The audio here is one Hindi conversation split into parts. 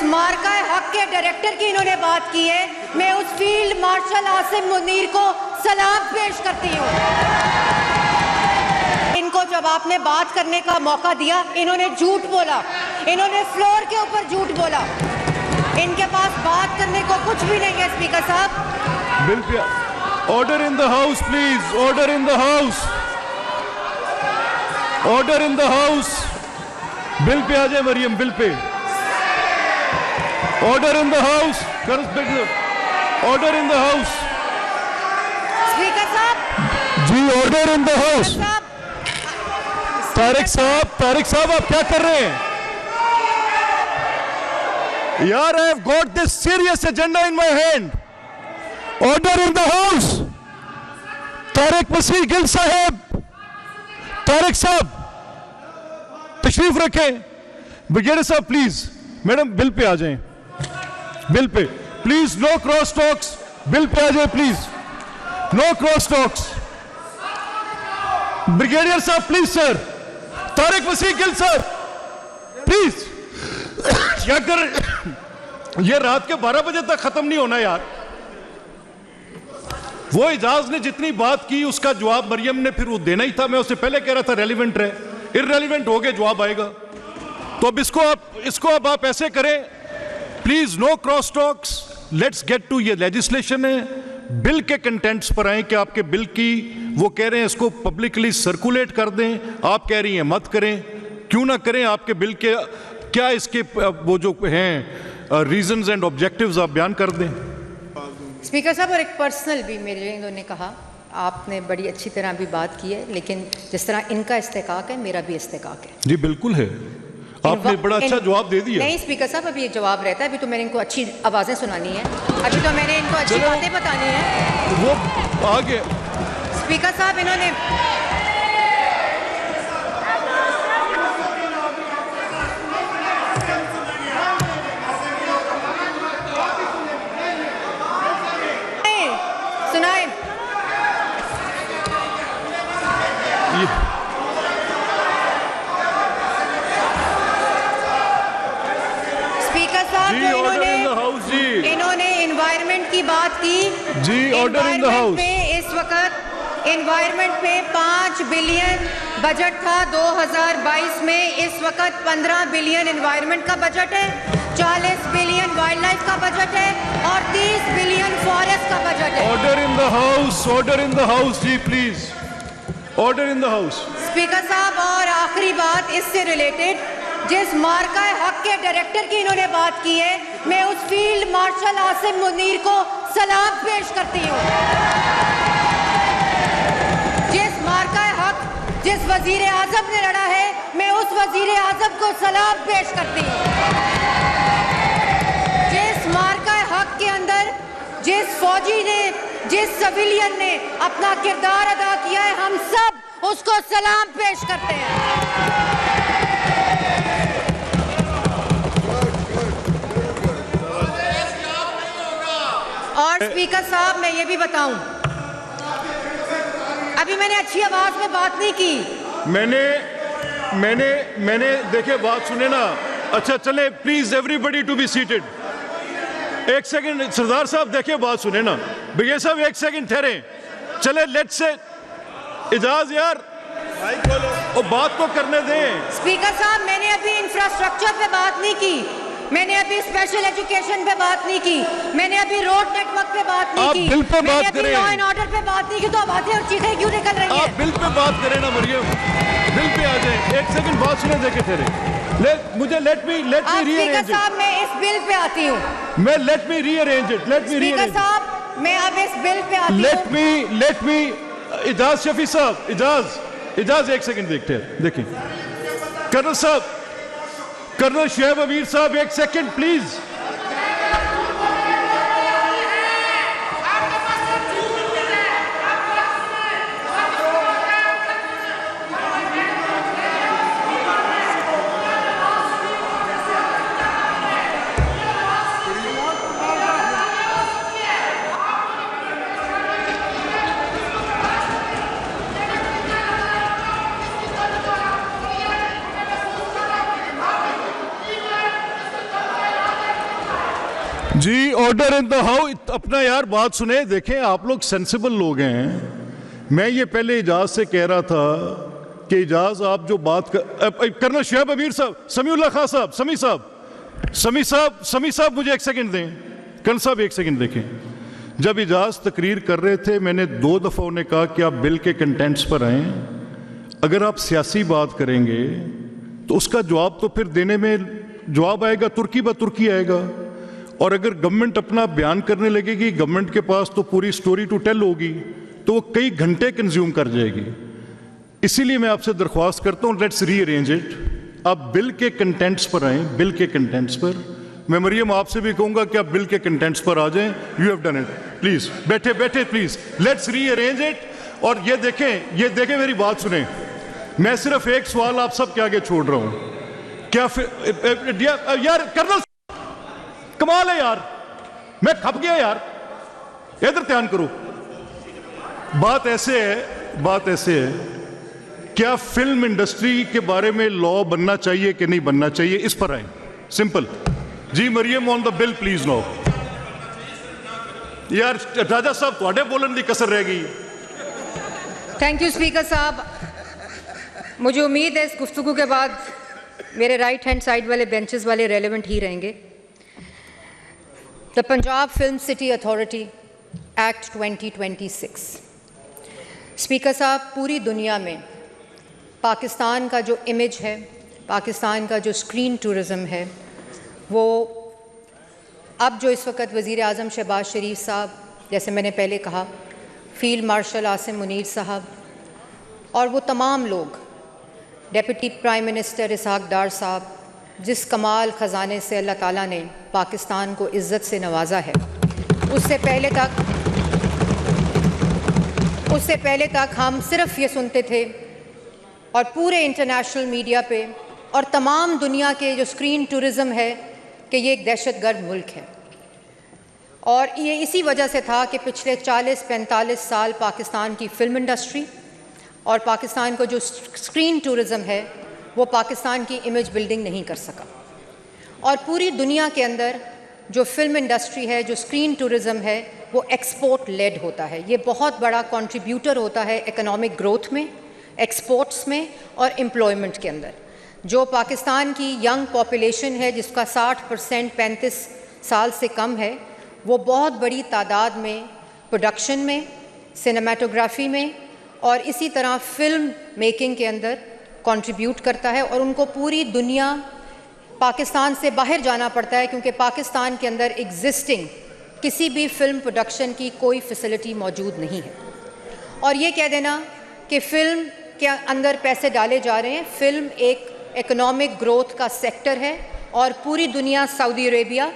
मार्का हक के डायरेक्टर की इन्होंने बात की है, मैं उस फील्ड मार्शल आसिम मुनीर को सलाम पेश करती हूँ। इनको जब आपने बात करने का मौका दिया, इन्होंने झूठ बोला, इन्होंने फ्लोर के ऊपर झूठ बोला। इनके पास बात करने को कुछ भी नहीं है। स्पीकर साहब, बिल पे order in the house please, order in the house, order in the house. Bill पे आ जाए मरियम, बिल पे order in the house, order in the house. Speaker साहब ji, order in the house. Tariq साहब आप क्या कर रहे हैं यार? I have got this serious agenda in my hand. Order in the house. Tariq Masih Gill साहब, तारिक साहब तशरीफ रखें। ब्रिगेडियर साहब प्लीज, मैडम बिल पे आ जाएं, बिल पे please, no cross talks. Bill पे आ जाए please, no cross talks. Brigadier साहब please sir, Tariq Masih Gill sir please. अगर ये रात के 12 बजे तक खत्म नहीं होना यार। वो इजाज ने जितनी बात की उसका जवाब मरियम ने फिर वो देना ही था। मैं उससे पहले कह रहा था रेलिवेंट रहे, इररेलिवेंट हो गए जवाब आएगा। तो अब इसको अब आप ऐसे करें please, no cross talks, let's get to. ये लेजिस्लेशन है, बिल के कंटेंट्स पर आए कि आपके बिल की वो कह रहे हैं इसको पब्लिकली सर्कुलेट कर दें, आप कह रही हैं मत करें। क्यों ना करें? आपके बिल के क्या इसके वो जो हैं रीजंस एंड ऑब्जेक्टिव्स आप बयान कर दें। स्पीकर साहब, और एक पर्सनल भी मेरे इन्होंने कहा, आपने बड़ी अच्छी तरह भी बात की है, लेकिन जिस तरह इनका इस्तेकाक है मेरा भी इस्तेकाक है। जी बिल्कुल है, आपने बड़ा अच्छा जवाब दे दिया। नहीं स्पीकर साहब, अभी ये जवाब रहता है, अभी तो मैंने इनको अच्छी आवाज़ें सुनानी है, अभी तो मैंने इनको अच्छी बातें बतानी है। वो आगे स्पीकर साहब इन्होंने सुनाए। स्पीकर साहब, इन्होंने एनवायरनमेंट की बात की जी, ऑर्डर इन द हाउस। इस वक्त एनवायरनमेंट पे 5 बिलियन बजट था 2022 में, इस वक्त 15 बिलियन एनवायरनमेंट का बजट है, 40 बिलियन वाइल्ड लाइफ का बजट है और 30 बिलियन फॉरेस्ट का बजट है। Order in the house, order in the house जी please, order in the house. Speaker साहब, और आखिरी बात इससे रिलेटेड, जिस मार्का हक के डायरेक्टर की इन्होंने बात की है, मैं उस फील्ड मार्शल आसिम मुनीर को सलाम पेश करती हूँ। जिस मार्का हक जिस वजीर आजम ने लड़ा है, मैं उस वजीर आजम को सलाम पेश करती हूँ। जिस मार्का हक के अंदर जिस फौजी ने, जिस सिविलियन ने अपना किरदार अदा किया है, हम सब उसको सलाम पेश करते हैं। और स्पीकर साहब, मैं ये भी बताऊं, अभी मैंने अच्छी आवाज में बात नहीं की। मैंने देखिए बात सुने ना। अच्छा चले please everybody to be seated. एक सेकंड सरदार साहब, देखिए बात सुने ना। भैया साहब एक सेकंड ठहरे, चले लेट्स से इजाज यार, वो बात तो करने दें। स्पीकर साहब, मैंने अभी इंफ्रास्ट्रक्चर पे बात नहीं की, मैंने अभी स्पेशल एजुकेशन पे बात नहीं की, मैंने अभी रोड नेटवर्क पे बात नहीं की, बिल पे मैंने बात अभी करें। लॉ एंड ऑर्डर पे बात नहीं की, तो बातें और चीजें क्यों निकल रही हैं? आप बिल पे बात करें ना मरियम, बिल पे आ जाए। एक सेकंड बात सुने, देखे ठहरे। Let me rearrange it. साहब, मैं इस बिल पे आती हूँ। Let me rearrange it. Speaker साहब, मैं अब इस बिल पे आती हूँ। लेट मी इजाज शफी साहब, इजाज एक सेकंड देखिए। कर्नल साहब, कर्नल शुएब अमीर साहब एक सेकंड प्लीज। जी ऑर्डर इन द हाउस। अपना यार बात सुने, देखें आप लोग सेंसिबल लोग हैं। मैं ये पहले इजाज से कह रहा था कि इजाज आप जो बात करना शुएब अमीर साहब, समीउल्लाह खां साहब, समी साहब मुझे एक सेकंड दें। कन साहब एक सेकंड देखें। जब इजाज तकरीर कर रहे थे मैंने 2 दफ़ा उन्हें कहा कि आप बिल के कंटेंट्स पर आएँ। अगर आप सियासी बात करेंगे तो उसका जवाब तो फिर देने में जवाब आएगा तुर्की ब तुर्की आएगा। और अगर गवर्नमेंट अपना बयान करने लगेगी, गवर्नमेंट के पास तो पूरी स्टोरी टू टेल होगी, तो वो कई घंटे कंज्यूम कर जाएगी। इसीलिए मैं आपसे दरख्वास्त करता हूँ, लेट्स रीअरेंज इट। आप बिल के कंटेंट्स पर आएँ, बिल के कंटेंट्स पर। मैं मरियम आपसे भी कहूँगा कि आप बिल के कंटेंट्स पर आ जाएं। You have done it. Please बैठे बैठे प्लीज़ लेट्स रीअरेंज इट। और ये देखें मेरी बात सुने। मैं सिर्फ एक सवाल आप सबके आगे छोड़ रहा हूँ। क्या यार कर्नल कमाल है यार, मैं खप गया यार, इधर ध्यान करो। बात ऐसे है क्या फिल्म इंडस्ट्री के बारे में लॉ बनना चाहिए कि नहीं बनना चाहिए, इस पर आए। सिंपल जी। Maryam on the bill please. No यार राजा साहब थोड़े बोलन की कसर रह गई। थैंक यू स्पीकर साहब। मुझे उम्मीद है इस गुफ्तगू के बाद मेरे राइट हैंड साइड वाले बेंचेस वाले रेलेवेंट ही रहेंगे। The Punjab film city authority act 2026। Speaker साहब, पूरी दुनिया में पाकिस्तान का जो इमेज है, पाकिस्तान का जो स्क्रीन टूरिज़म है, वो अब जो इस वक्त वज़ीर आज़म शहबाज शरीफ साहब, जैसे मैंने पहले कहा, फील्ड मार्शल आसिम मुनीर साहब और वो तमाम लोग, डेप्यूटी प्राइम मिनिस्टर इसहाक डार साहब, जिस कमाल ख़जाने से अल्लाह ताला ने पाकिस्तान को इज़्ज़त से नवाजा है, उससे पहले तक हम सिर्फ़ ये सुनते थे और पूरे इंटरनेशनल मीडिया पे और तमाम दुनिया के जो स्क्रीन टूरिज़म है कि ये एक दहशतगर्द मुल्क है। और ये इसी वजह से था कि पिछले 40-45 साल पाकिस्तान की फ़िल्म इंडस्ट्री और पाकिस्तान को जो स्क्रीन टूरिज़म है वो पाकिस्तान की इमेज बिल्डिंग नहीं कर सका। और पूरी दुनिया के अंदर जो फ़िल्म इंडस्ट्री है, जो स्क्रीन टूरिज़म है, वो एक्सपोर्ट लेड होता है। ये बहुत बड़ा कंट्रीब्यूटर होता है इकोनॉमिक ग्रोथ में, एक्सपोर्ट्स में और एम्प्लॉयमेंट के अंदर। जो पाकिस्तान की यंग पॉपुलेशन है जिसका 60% 35 साल से कम है, वो बहुत बड़ी तादाद में प्रोडक्शन में, सिनेमाटोग्राफी में और इसी तरह फ़िल्म मेकिंग के अंदर कंट्रीब्यूट करता है। और उनको पूरी दुनिया, पाकिस्तान से बाहर जाना पड़ता है क्योंकि पाकिस्तान के अंदर एग्जिस्टिंग किसी भी फ़िल्म प्रोडक्शन की कोई फैसिलिटी मौजूद नहीं है। और ये कह देना कि फ़िल्म के अंदर पैसे डाले जा रहे हैं, फ़िल्म एक इकोनॉमिक ग्रोथ का सेक्टर है और पूरी दुनिया, Saudi Arabia,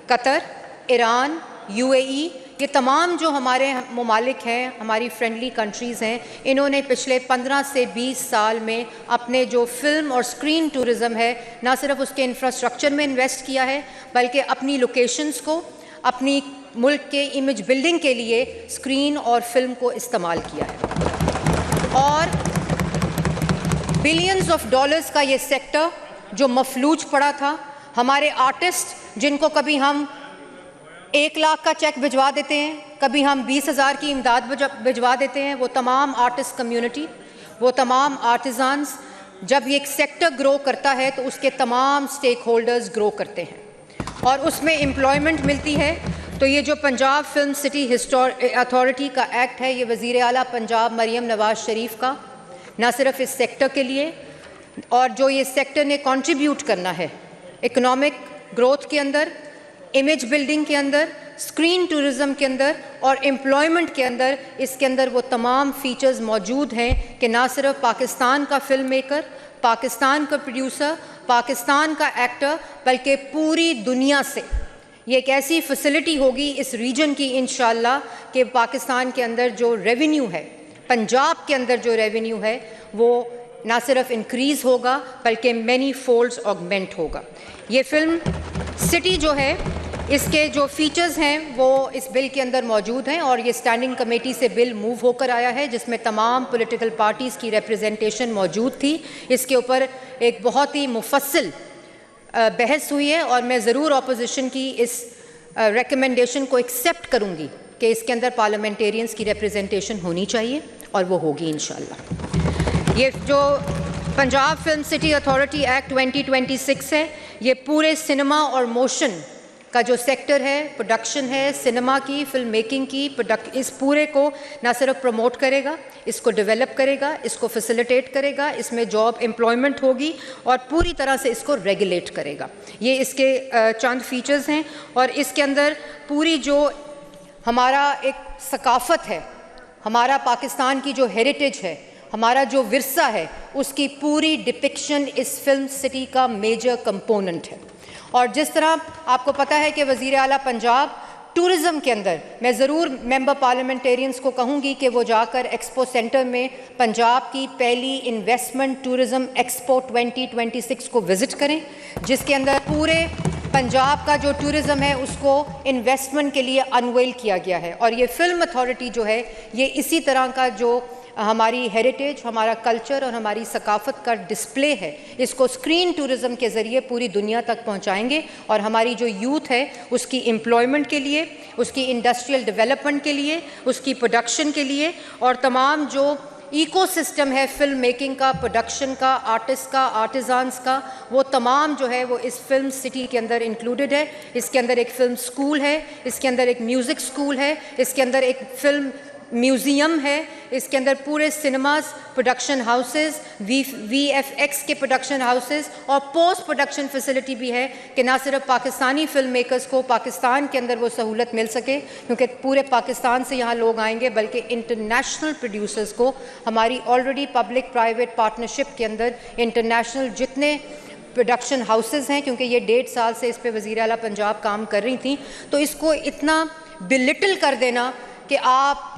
Qatar, Iran, UAE, ये तमाम जो हमारे ममालिक हैं, हमारी फ्रेंडली कंट्रीज़ हैं, इन्होंने पिछले 15 से 20 साल में अपने जो फ़िल्म और स्क्रीन टूरिज़म है, ना सिर्फ उसके इंफ्रास्ट्रक्चर में इन्वेस्ट किया है बल्कि अपनी लोकेशंस को, अपनी मुल्क के इमेज बिल्डिंग के लिए स्क्रीन और फिल्म को इस्तेमाल किया है। और बिलियंस ऑफ डॉलर्स का ये सेक्टर जो मफलूज पड़ा था, हमारे आर्टिस्ट जिनको कभी हम 1 लाख का चेक भिजवा देते हैं, कभी हम 20,000 की इमदाद भिजवा देते हैं, वो तमाम आर्टिस्ट कम्युनिटी, वो तमाम आर्टिज़ान्स, जब ये एक सेक्टर ग्रो करता है तो उसके तमाम स्टेक होल्डर्स ग्रो करते हैं और उसमें एम्प्लॉयमेंट मिलती है। तो ये जो पंजाब फिल्म सिटी अथॉरिटी का एक्ट है, ये वज़ीर आला पंजाब मरियम नवाज़ शरीफ का ना सिर्फ इस सेक्टर के लिए, और जो ये सेक्टर ने कंट्रीब्यूट करना है इकोनॉमिक ग्रोथ के अंदर, इमेज बिल्डिंग के अंदर, स्क्रीन टूरिज़म के अंदर और एम्प्लॉयमेंट के अंदर, इसके अंदर वो तमाम फीचर्स मौजूद हैं कि ना सिर्फ पाकिस्तान का फ़िल्म मेकर, पाकिस्तान का प्रोड्यूसर, पाकिस्तान का एक्टर, बल्कि पूरी दुनिया से ये एक ऐसी फैसिलिटी होगी इस रीजन की इंशाअल्लाह कि पाकिस्तान के अंदर जो रेवेन्यू है, पंजाब के अंदर जो रेवेन्यू है, वो ना सिर्फ इंक्रीज़ होगा बल्कि मैनी फोल्ड्स ऑगमेंट होगा। ये फिल्म सिटी जो है, इसके जो फीचर्स हैं वो इस बिल के अंदर मौजूद हैं और ये स्टैंडिंग कमेटी से बिल मूव होकर आया है जिसमें तमाम पॉलिटिकल पार्टीज़ की रिप्रेजेंटेशन मौजूद थी। इसके ऊपर एक बहुत ही मुफस्सिल बहस हुई है और मैं ज़रूर अपोजिशन की इस रिकमेंडेशन को एक्सेप्ट करूँगी कि इसके अंदर पार्लियामेंटेरियंस की रिप्रेजेंटेशन होनी चाहिए और वो होगी इंशाल्लाह। ये जो Punjab film city authority act 2026 है, ये पूरे सिनेमा और मोशन का जो सेक्टर है, प्रोडक्शन है, सिनेमा की, फिल्म मेकिंग की, इस पूरे को ना सिर्फ प्रमोट करेगा, इसको डेवलप करेगा, इसको फैसिलिटेट करेगा, इसमें जॉब एम्प्लॉयमेंट होगी और पूरी तरह से इसको रेगुलेट करेगा। ये इसके चंद फीचर्स हैं और इसके अंदर पूरी जो हमारा एक सकाफ़त है, हमारा पाकिस्तान की जो हेरिटेज है, हमारा जो विरसा है, उसकी पूरी डिपिक्शन इस फिल्म सिटी का मेजर कंपोनेंट है। और जिस तरह आपको पता है कि वज़ीर आला पंजाब टूरिज़म के अंदर, मैं ज़रूर मेंबर पार्लियामेंटेरियंस को कहूँगी कि वो जाकर एक्सपो सेंटर में पंजाब की पहली इन्वेस्टमेंट टूरिज़म एक्सपो 2026 को विज़िट करें, जिसके अंदर पूरे पंजाब का जो टूरिज़म है उसको इन्वेस्टमेंट के लिए अनवेल किया गया है। और ये फिल्म अथॉरिटी जो है, ये इसी तरह का जो हमारी हेरिटेज, हमारा कल्चर और हमारी सकाफ़त का डिस्प्ले है, इसको स्क्रीन टूरिज़म के ज़रिए पूरी दुनिया तक पहुंचाएंगे और हमारी जो यूथ है उसकी एम्प्लॉयमेंट के लिए, उसकी इंडस्ट्रियल डेवलपमेंट के लिए, उसकी प्रोडक्शन के लिए और तमाम जो इकोसिस्टम है फिल्म मेकिंग का, प्रोडक्शन का, आर्टिस्ट का, आर्टिज़ान्स का, वो तमाम जो है वो इस फिल्म सिटी के अंदर इंक्लूडेड है। इसके अंदर एक फ़िल्म स्कूल है, इसके अंदर एक म्यूज़िक स्कूल है, इसके अंदर एक फ़िल्म म्यूज़ियम है, इसके अंदर पूरे सिनेमास, प्रोडक्शन हाउसेस, VFX के प्रोडक्शन हाउसेस और पोस्ट प्रोडक्शन फैसिलिटी भी है कि ना सिर्फ पाकिस्तानी फ़िल्म मेकर्स को पाकिस्तान के अंदर वो सहूलत मिल सके, क्योंकि पूरे पाकिस्तान से यहाँ लोग आएंगे, बल्कि इंटरनेशनल प्रोड्यूसर्स को हमारी ऑलरेडी पब्लिक प्राइवेट पार्टनरशिप के अंदर इंटरनेशनल जितने प्रोडक्शन हाउसेस हैं, क्योंकि ये 1.5 साल से इस पर वज़ीर आला पंजाब काम कर रही थी, तो इसको इतना बिलिटल कर देना कि आप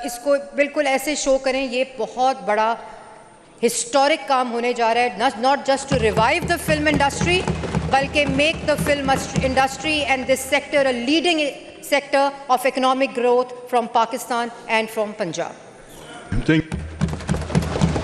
इसको बिल्कुल ऐसे शो करें, ये बहुत बड़ा हिस्टोरिक काम होने जा रहा है, not just to revive the film industry, बल्कि make the film industry and this sector a leading sector of economic growth from Pakistan and from Punjab.